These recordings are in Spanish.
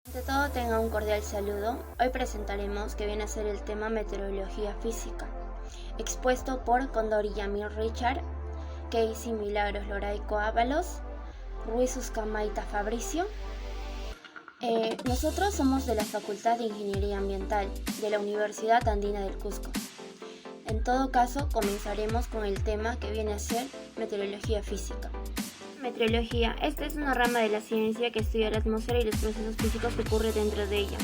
Ante todo, tenga un cordial saludo. Hoy presentaremos que viene a ser el tema meteorología física, expuesto por Condor y Yamil Richard, Casey Milagros Loraico Ábalos, Ruiz Uscamaita Fabricio. Nosotros somos de la Facultad de Ingeniería Ambiental de la Universidad Andina del Cusco. En todo caso, comenzaremos con el tema que viene a ser meteorología física. Meteorología. Esta es una rama de la ciencia que estudia la atmósfera y los procesos físicos que ocurren dentro de ella.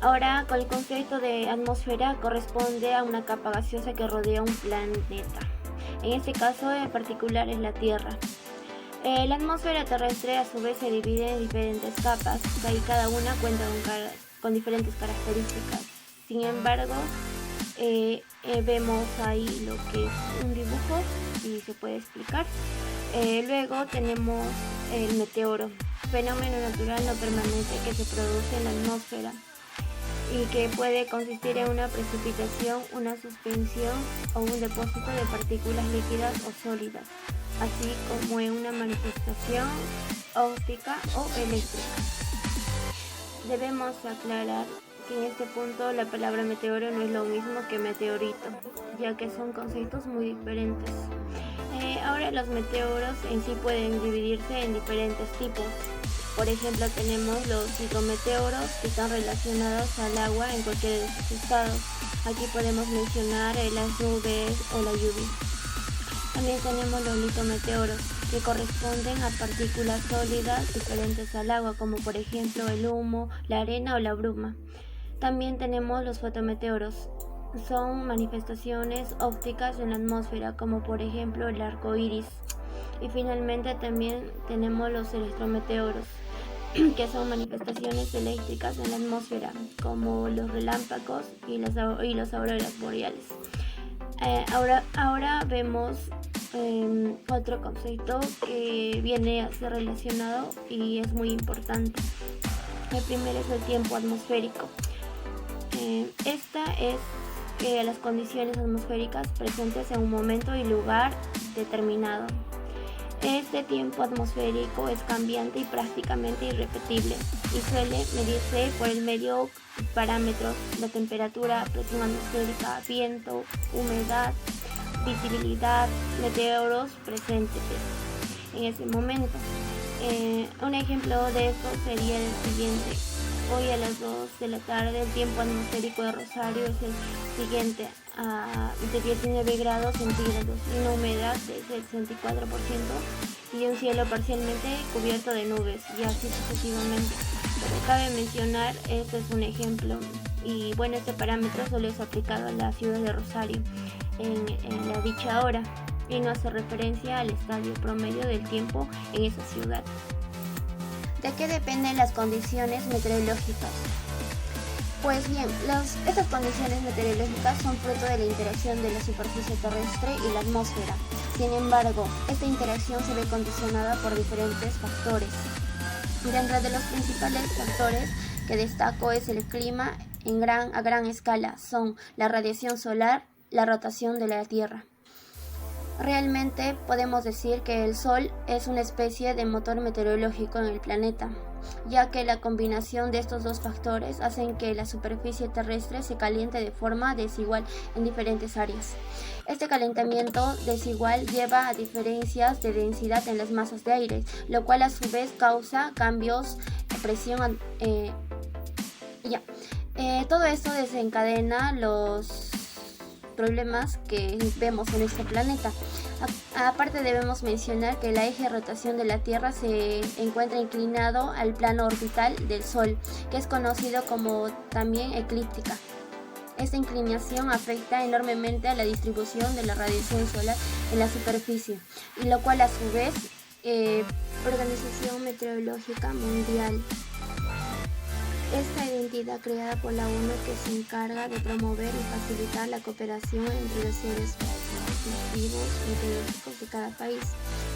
Ahora, con el concepto de atmósfera corresponde a una capa gaseosa que rodea un planeta. En este caso en particular es la Tierra. La atmósfera terrestre a su vez se divide en diferentes capas, y cada una cuenta con diferentes características. Sin embargo, vemos ahí lo que es un dibujo y se puede explicar. Luego tenemos el meteoro, fenómeno natural no permanente que se produce en la atmósfera y que puede consistir en una precipitación, una suspensión o un depósito de partículas líquidas o sólidas, así como en una manifestación óptica o eléctrica. Debemos aclarar que en este punto la palabra meteoro no es lo mismo que meteorito, ya que son conceptos muy diferentes. Ahora los meteoros en sí pueden dividirse en diferentes tipos. Por ejemplo, tenemos los hidrometeoros que están relacionados al agua en cualquiera de sus estados. Aquí podemos mencionar las nubes o la lluvia. También tenemos los litometeoros que corresponden a partículas sólidas diferentes al agua, como por ejemplo el humo, la arena o la bruma. También tenemos los fotometeoros. Son manifestaciones ópticas en la atmósfera, como por ejemplo el arco iris. Y finalmente también tenemos los electrometeoros, que son manifestaciones eléctricas en la atmósfera, como los relámpagos y las auroras boreales. Ahora vemos otro concepto que viene a ser relacionado y es muy importante. El primero es el tiempo atmosférico. Esta es las condiciones atmosféricas presentes en un momento y lugar determinado. Este tiempo atmosférico es cambiante y prácticamente irrepetible y suele medirse por el medio parámetros: la temperatura, presión atmosférica, viento, humedad, visibilidad, meteoros presentes en ese momento. Un ejemplo de esto sería el siguiente. Hoy a las 2 de la tarde el tiempo atmosférico de Rosario es el siguiente, de 19 grados centígrados, y una humedad del 64% y un cielo parcialmente cubierto de nubes, y así sucesivamente. Pero cabe mencionar, este es un ejemplo, y bueno, este parámetro solo es aplicado a la ciudad de Rosario en la dicha hora, y no hace referencia al estadio promedio del tiempo en esa ciudad. ¿De qué dependen las condiciones meteorológicas? Pues bien, estas condiciones meteorológicas son fruto de la interacción de la superficie terrestre y la atmósfera. Sin embargo, esta interacción se ve condicionada por diferentes factores. Dentro de los principales factores que destaco es el clima a gran escala, son la radiación solar, la rotación de la Tierra. Realmente podemos decir que el Sol es una especie de motor meteorológico en el planeta, ya que la combinación de estos dos factores hacen que la superficie terrestre se caliente de forma desigual en diferentes áreas. Este calentamiento desigual lleva a diferencias de densidad en las masas de aire, lo cual a su vez causa cambios de presión. Todo esto desencadena los problemas que vemos en este planeta. Aparte, debemos mencionar que el eje de rotación de la Tierra se encuentra inclinado al plano orbital del Sol, que es conocido como también eclíptica. Esta inclinación afecta enormemente a la distribución de la radiación solar en la superficie, y lo cual a su vez Organización Meteorológica Mundial. Esta entidad creada por la ONU que se encarga de promover y facilitar la cooperación entre los seres objetivos meteorológicos de cada país.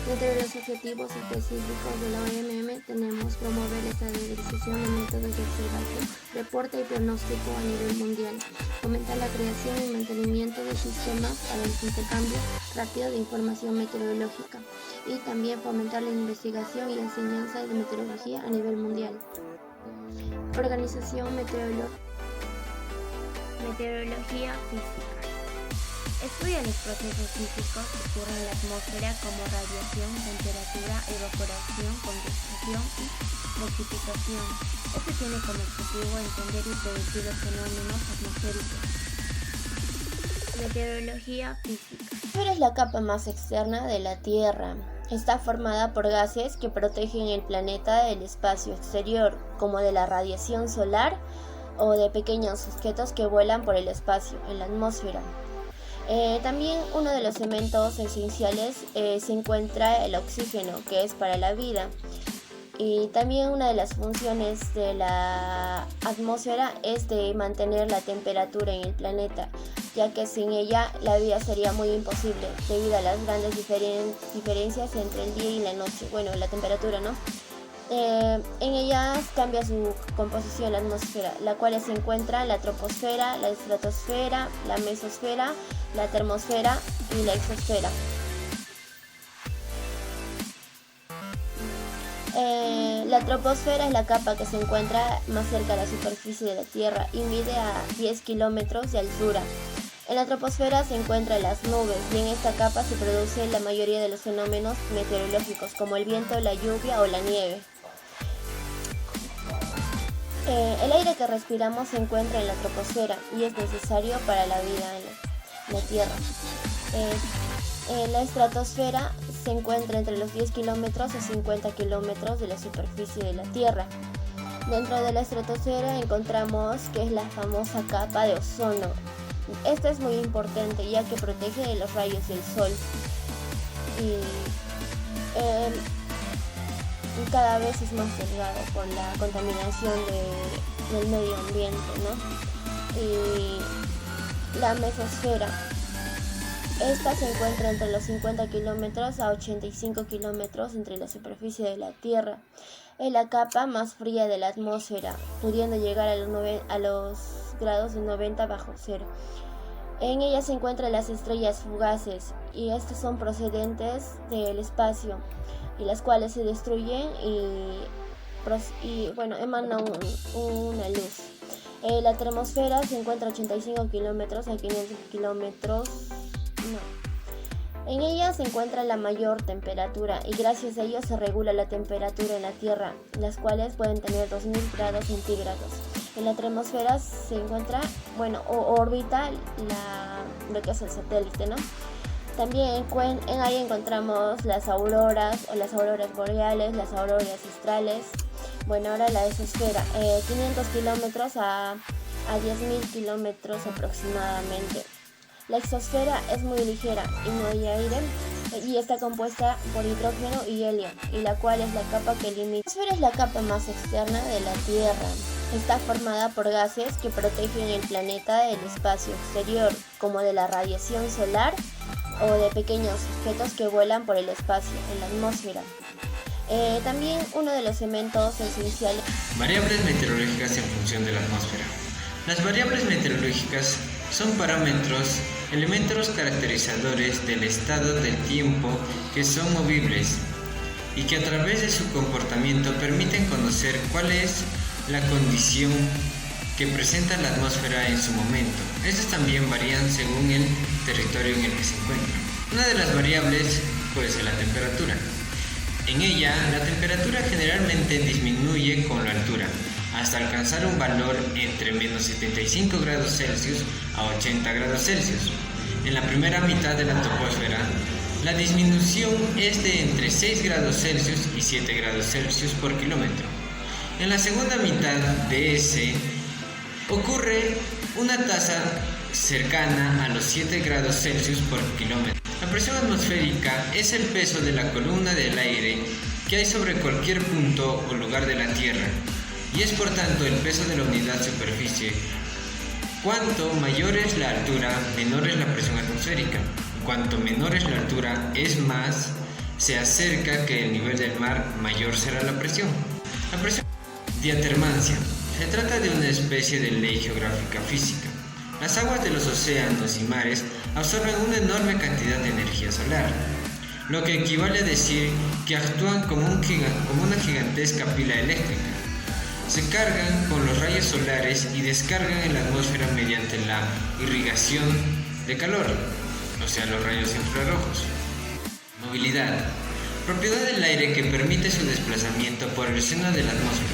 Entre los objetivos específicos de la OMM tenemos promover la estandarización de métodos de observación, reporte y pronóstico a nivel mundial, fomentar la creación y mantenimiento de sistemas para el intercambio rápido de información meteorológica, y también fomentar la investigación y enseñanza de meteorología a nivel mundial. Organización Meteorología Física. Estudia los procesos físicos que ocurren en la atmósfera como radiación, temperatura, evaporación, condensación y precipitación. Este tiene como objetivo entender y predecir los fenómenos atmosféricos. Meteorología física. La atmósfera es la capa más externa de la Tierra. Está formada por gases que protegen el planeta del espacio exterior, como de la radiación solar o de pequeños objetos que vuelan por el espacio, en la atmósfera. También uno de los elementos esenciales se encuentra el oxígeno, que es para la vida. Y también una de las funciones de la atmósfera es de mantener la temperatura en el planeta, ya que sin ella la vida sería muy imposible debido a las grandes diferencias entre el día y la noche. Bueno, la temperatura, ¿no? En ellas cambia su composición la atmósfera, la cual se encuentra la troposfera, la estratosfera, la mesosfera, la termosfera y la exosfera. La troposfera es la capa que se encuentra más cerca de la superficie de la Tierra y mide a 10 kilómetros de altura. En la troposfera se encuentran las nubes y en esta capa se producen la mayoría de los fenómenos meteorológicos como el viento, la lluvia o la nieve. El aire que respiramos se encuentra en la troposfera y es necesario para la vida en la Tierra. La estratosfera se encuentra entre los 10 kilómetros a 50 kilómetros de la superficie de la Tierra. Dentro de la estratosfera encontramos que es la famosa capa de ozono. Esta es muy importante ya que protege de los rayos del sol y cada vez es más delgado por la contaminación del medio ambiente, ¿no? Y la mesosfera. Esta se encuentra entre los 50 kilómetros a 85 kilómetros entre la superficie de la Tierra. Es la capa más fría de la atmósfera, pudiendo llegar a los grados de 90 bajo cero. En ella se encuentran las estrellas fugaces y estas son procedentes del espacio y las cuales se destruyen y emanan una luz. La termosfera se encuentra a 85 kilómetros a 500 kilómetros. En ella se encuentra la mayor temperatura y gracias a ello se regula la temperatura en la Tierra, las cuales pueden tener 2000 grados centígrados. En la termosfera se encuentra, orbita lo que es el satélite, ¿no? También en ahí encontramos las auroras o las auroras boreales, las auroras australes. Ahora la exosfera, 500 kilómetros a 10.000 kilómetros aproximadamente. La exosfera es muy ligera y no hay aire y está compuesta por hidrógeno y helio, y la cual es la capa que limita. La exosfera es la capa más externa de la Tierra. Está formada por gases que protegen el planeta del espacio exterior, como de la radiación solar o de pequeños objetos que vuelan por el espacio, en la atmósfera. También uno de los elementos esenciales. Variables meteorológicas en función de la atmósfera. Las variables meteorológicas son parámetros, elementos caracterizadores del estado del tiempo que son movibles y que a través de su comportamiento permiten conocer cuál es la condición que presenta la atmósfera en su momento. Estos también varían según el territorio en el que se encuentra. Una de las variables puede ser la temperatura. En ella, la temperatura generalmente disminuye con la altura, hasta alcanzar un valor entre menos 75 grados Celsius a 80 grados Celsius. En la primera mitad de la troposfera, la disminución es de entre 6 grados Celsius y 7 grados Celsius por kilómetro. En la segunda mitad de ese, ocurre una tasa cercana a los 7 grados Celsius por kilómetro. La presión atmosférica es el peso de la columna del aire que hay sobre cualquier punto o lugar de la Tierra, y es por tanto el peso de la unidad superficie. Cuanto mayor es la altura, menor es la presión atmosférica. Cuanto menor es la altura, es más se acerca que el nivel del mar, mayor será la presión. La presión diatermancia. Se trata de una especie de ley geográfica física. Las aguas de los océanos y mares absorben una enorme cantidad de energía solar, lo que equivale a decir que actúan como una gigantesca pila eléctrica. Se cargan con los rayos solares y descargan en la atmósfera mediante la irrigación de calor, o sea, los rayos infrarrojos. Movilidad. Propiedad del aire que permite su desplazamiento por el seno de la atmósfera,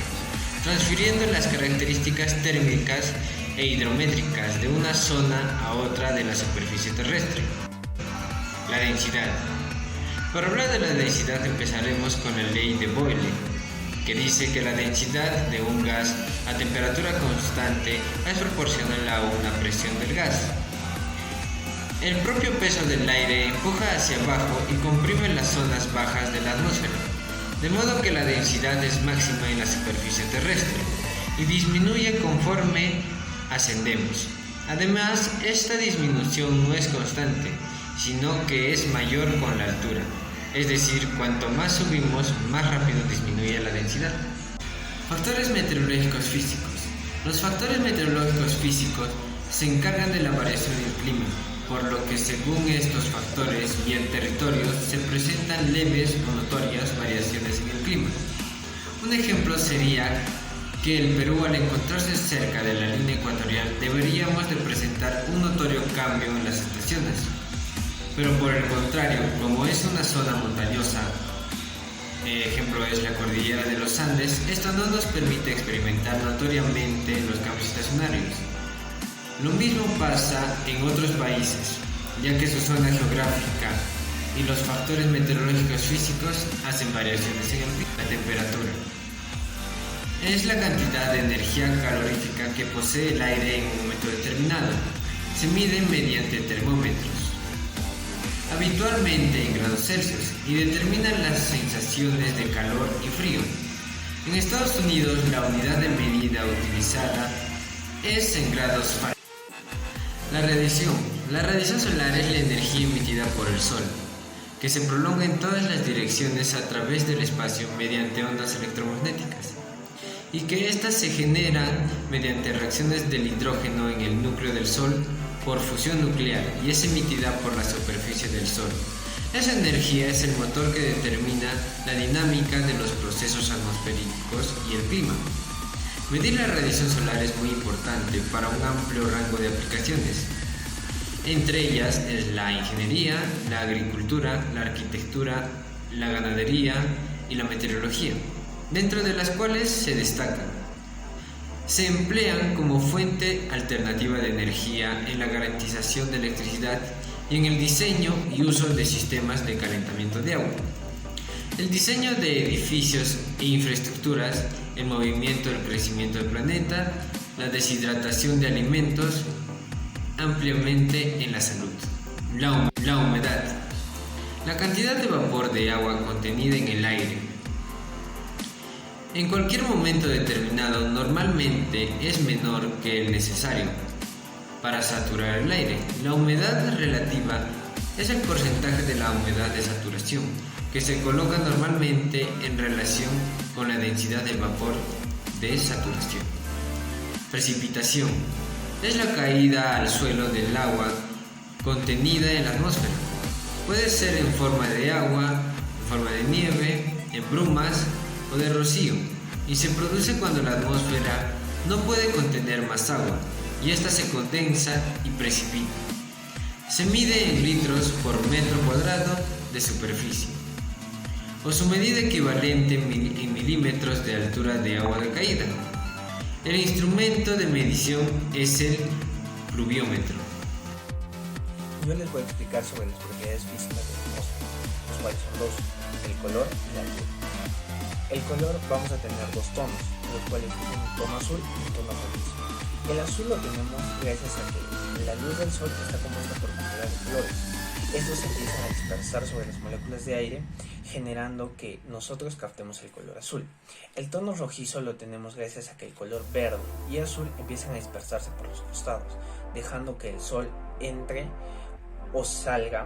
transfiriendo las características térmicas e hidrométricas de una zona a otra de la superficie terrestre. La densidad. Para hablar de la densidad empezaremos con la ley de Boyle, que dice que la densidad de un gas a temperatura constante es proporcional a una presión del gas. El propio peso del aire empuja hacia abajo y comprime las zonas bajas de la atmósfera, de modo que la densidad es máxima en la superficie terrestre y disminuye conforme ascendemos. Además, esta disminución no es constante, sino que es mayor con la altura. Es decir, cuanto más subimos, más rápido disminuye la densidad. Factores meteorológicos físicos. Los factores meteorológicos físicos se encargan de la variación del clima, por lo que según estos factores y el territorio se presentan leves o notorias variaciones en el clima. Un ejemplo sería que el Perú, al encontrarse cerca de la línea ecuatorial, deberíamos de presentar un notorio cambio en las estaciones. Pero por el contrario, como es una zona montañosa, ejemplo es la cordillera de los Andes, esto no nos permite experimentar notoriamente los cambios estacionarios. Lo mismo pasa en otros países, ya que su zona geográfica y los factores meteorológicos físicos hacen variaciones en la temperatura. Es la cantidad de energía calorífica que posee el aire en un momento determinado. Se mide mediante termómetros, habitualmente en grados Celsius, y determinan las sensaciones de calor y frío. En Estados Unidos, la unidad de medida utilizada es en grados Fahrenheit. La radiación. La radiación solar es la energía emitida por el Sol, que se prolonga en todas las direcciones a través del espacio mediante ondas electromagnéticas, y que éstas se generan mediante reacciones del hidrógeno en el núcleo del Sol por fusión nuclear y es emitida por la superficie del Sol. Esa energía es el motor que determina la dinámica de los procesos atmosféricos y el clima. Medir la radiación solar es muy importante para un amplio rango de aplicaciones. Entre ellas es la ingeniería, la agricultura, la arquitectura, la ganadería y la meteorología, dentro de las cuales se destacan. Se emplean como fuente alternativa de energía en la garantización de electricidad y en el diseño y uso de sistemas de calentamiento de agua. El diseño de edificios e infraestructuras, el movimiento y el crecimiento del planeta, la deshidratación de alimentos, ampliamente en la salud. La humedad. La cantidad de vapor de agua contenida en el aire. En cualquier momento determinado, normalmente es menor que el necesario para saturar el aire. La humedad relativa es el porcentaje de la humedad de saturación, que se coloca normalmente en relación con la densidad del vapor de saturación. Precipitación es la caída al suelo del agua contenida en la atmósfera. Puede ser en forma de agua, en forma de nieve, en brumas o de rocío, y se produce cuando la atmósfera no puede contener más agua y ésta se condensa y precipita. Se mide en litros por metro cuadrado de superficie, o su medida equivalente en milímetros de altura de agua de caída. El instrumento de medición es el pluviómetro. Yo les voy a explicar sobre las propiedades físicas de la atmósfera, los cuales son dos: el color y la altura. El color, vamos a tener dos tonos, los cuales tienen un tono azul y un tono rojizo. El azul lo tenemos gracias a que la luz del sol está compuesta por cantidad de colores. Estos se empiezan a dispersar sobre las moléculas de aire, generando que nosotros captemos el color azul. El tono rojizo lo tenemos gracias a que el color verde y azul empiezan a dispersarse por los costados, dejando que el sol entre o salga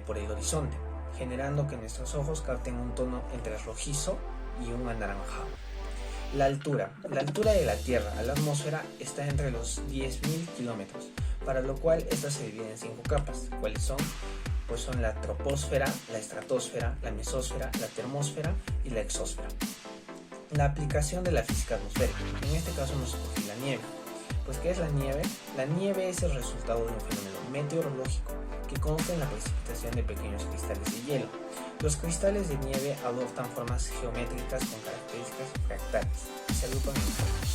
por el horizonte, generando que nuestros ojos capten un tono entre rojizo y un anaranjado. La altura de la Tierra a la atmósfera está entre los 10.000 kilómetros, para lo cual esta se divide en 5 capas, ¿cuáles son? Pues son la troposfera, la estratosfera, la mesósfera, la termósfera y la exósfera. La aplicación de la física atmosférica. En este caso nos escogí la nieve. Pues, ¿qué es la nieve? La nieve es el resultado de un fenómeno meteorológico que consiste en la precipitación de pequeños cristales de hielo. Los cristales de nieve adoptan formas geométricas con características fractales y se agrupan en grupos.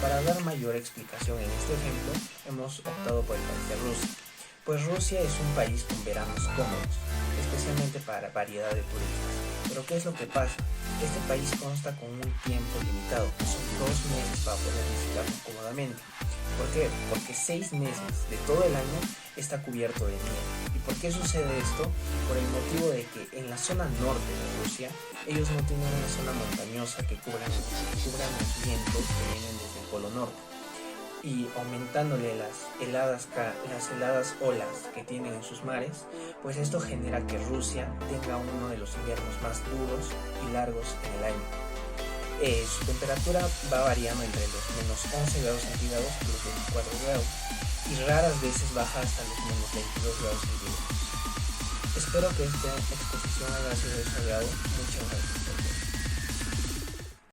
Para dar mayor explicación en este ejemplo, hemos optado por el país de Rusia. Pues Rusia es un país con veranos cómodos, especialmente para variedad de turistas. Pero ¿qué es lo que pasa? Este país consta con un tiempo limitado, que son 2 meses para poder visitarlo cómodamente. ¿Por qué? Porque 6 meses de todo el año está cubierto de nieve. ¿Y por qué sucede esto? Por el motivo de que en la zona norte de Rusia, ellos no tienen una zona montañosa que cubran los vientos que vienen desde el polo norte. Y aumentándole las heladas olas que tienen en sus mares, pues esto genera que Rusia tenga uno de los inviernos más duros y largos en el año. Su temperatura va variando entre los menos 11 grados centígrados y los 24 grados, y raras veces baja hasta los menos 22 grados centígrados. Espero que esta exposición haya sido de su agrado. Muchas gracias por ver.